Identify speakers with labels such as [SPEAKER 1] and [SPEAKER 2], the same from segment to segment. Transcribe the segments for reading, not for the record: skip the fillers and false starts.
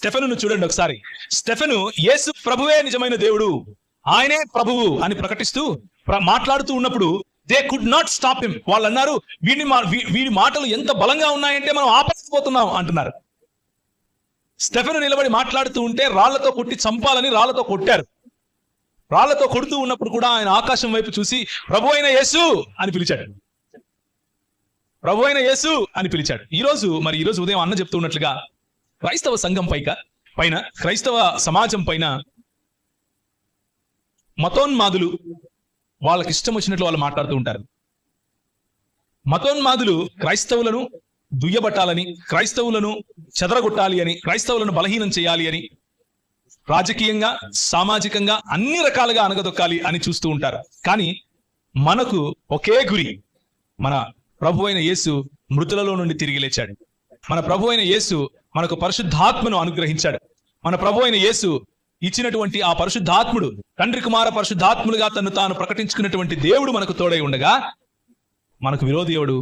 [SPEAKER 1] స్టెఫెనును చూడండి ఒకసారి. స్టెఫెను యేసు ప్రభువే నిజమైన దేవుడు, ఆయనే ప్రభువు అని ప్రకటిస్తూ మాట్లాడుతూ ఉన్నప్పుడు they could not stop him. వాళ్ళు అన్నారు, వీడి మాటలు ఎంత బలంగా ఉన్నాయంటే మనం ఆపలేకపోతున్నాం అంటున్నారు. స్టెఫెను నిలబడి మాట్లాడుతూ ఉంటే రాళ్లతో కొట్టి చంపాలని రాళ్లతో కొట్టారు. రాళ్లతో కొడుతూ ఉన్నప్పుడు కూడా ఆయన ఆకాశం వైపు చూసి ప్రభు అయిన యేసు అని పిలిచాడు. ప్రభు అయిన యేసు అని పిలిచాడు. ఈరోజు ఉదయం అన్న చెప్తూ ఉన్నట్లుగా క్రైస్తవ సంఘం పైన క్రైస్తవ సమాజం పైన మతోన్మాదులు వాళ్ళకి ఇష్టం వచ్చినట్లు వాళ్ళు మాట్లాడుతూ ఉంటారు. మతోన్మాదులు క్రైస్తవులను దుయ్యబట్టాలని, క్రైస్తవులను చెదరగొట్టాలి అని, క్రైస్తవులను బలహీనం చేయాలి అని, రాజకీయంగా సామాజికంగా అన్ని రకాలుగా అనగదొక్కాలి అని చూస్తూ ఉంటారు. కానీ మనకు ఒకే గురి. మన ప్రభు అయిన యేసు మృతులలో నుండి తిరిగి లేచాడు. మన ప్రభు అయిన యేసు మనకు పరిశుద్ధాత్మను అనుగ్రహించాడు. మన ప్రభు అయిన యేసు ఇచ్చినటువంటి ఆ పరిశుద్ధాత్ముడు, తండ్రి కుమార పరిశుద్ధాత్ములుగా తను తాను ప్రకటించుకున్నటువంటి దేవుడు మనకు తోడై ఉండగా మనకు విరోధి ఎవడు?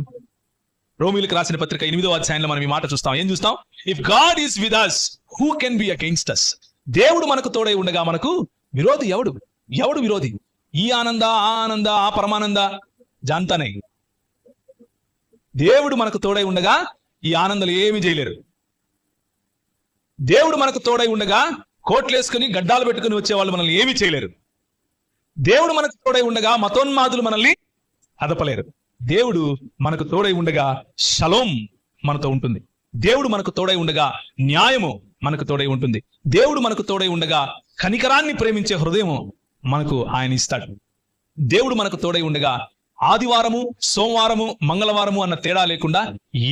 [SPEAKER 1] రోమీయులకు రాసిన పత్రిక 8వ అధ్యాయంలో మనం ఈ మాట చూస్తాం. ఏం చూస్తాం? If God is with us, who can be against us? దేవుడు మనకు తోడై ఉండగా మనకు విరోధి ఎవడు? ఎవడు విరోధి? ఈ ఆనంద, ఆ ఆనంద, ఆ పరమానంద జాంతానే. దేవుడు మనకు తోడై ఉండగా ఈ ఆనందాలు ఏమీ చేయలేరు. దేవుడు మనకు తోడై ఉండగా కోట్లేసుకుని గడ్డాలు పెట్టుకుని వచ్చే వాళ్ళు మనల్ని ఏమీ చేయలేరు. దేవుడు మనకు తోడై ఉండగా మతోన్మాదులు మనల్ని అదపలేరు. దేవుడు మనకు తోడై ఉండగా షలోం మనతో ఉంటుంది. దేవుడు మనకు తోడై ఉండగా న్యాయము మనకు తోడై ఉంటుంది. దేవుడు మనకు తోడై ఉండగా కనికరాన్ని ప్రేమించే హృదయము మనకు ఆయన ఇస్తాడు. దేవుడు మనకు తోడై ఉండగా ఆదివారము, సోమవారము, మంగళవారము అన్న తేడా లేకుండా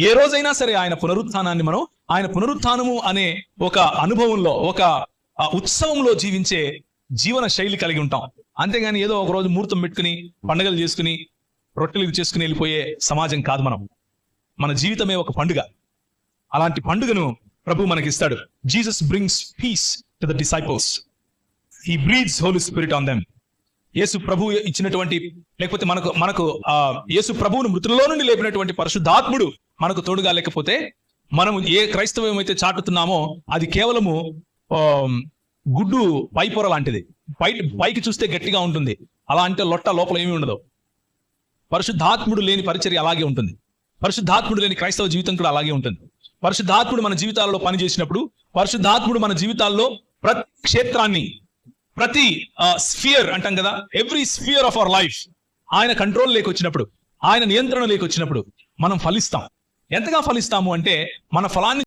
[SPEAKER 1] ఏ రోజైనా సరే ఆయన పునరుత్థానము అనే ఒక అనుభవంలో, ఒక ఉత్సవంలో జీవించే జీవన శైలి కలిగి ఉంటాం. అంతేగాని ఏదో ఒక రోజు ముహూర్తం పెట్టుకుని పండుగలు చేసుకుని రొట్టెలు చేసుకుని వెళ్ళిపోయే సమాజం కాదు మనం. మన జీవితమే ఒక పండుగ. అలాంటి పండుగను ప్రభు మనకిస్తాడు. Jesus brings peace to the disciples. He breathes holy spirit on them. యేసు ప్రభు ఇచ్చినటువంటి, లేకపోతే మనకు యేసు ప్రభువును మృతులలో నుండి లేపినటువంటి పరిశుద్ధాత్ముడు మనకు తోడుగా లేకపోతే మనం ఏ క్రైస్తవం అయితే చాటుతున్నామో అది కేవలము గుడ్డు పైపొర లాంటిది. పైకి చూస్తే గట్టిగా ఉంటుంది, అలా అంటే లొట్ట లోపల ఏమీ ఉండదు. పరిశుద్ధాత్ముడు లేని పరిచర్య అలాగే ఉంటుంది. పరిశుద్ధాత్ముడు లేని క్రైస్తవ జీవితం కూడా అలాగే ఉంటుంది. పరిశుద్ధాత్ముడు మన జీవితాలలో పనిచేసినప్పుడు, పరిశుద్ధాత్ముడు మన జీవితాల్లో ప్రతి క్షేత్రాన్ని, ప్రతి స్ఫియర్ అంటాం కదా, every sphere of our life ఆయన కంట్రోల్ లేకొచ్చినప్పుడు, ఆయన నియంత్రణ లేకొచ్చినప్పుడు మనం ఫలిస్తాం. ఎంతగా ఫలిస్తాము అంటే మన ఫలాన్ని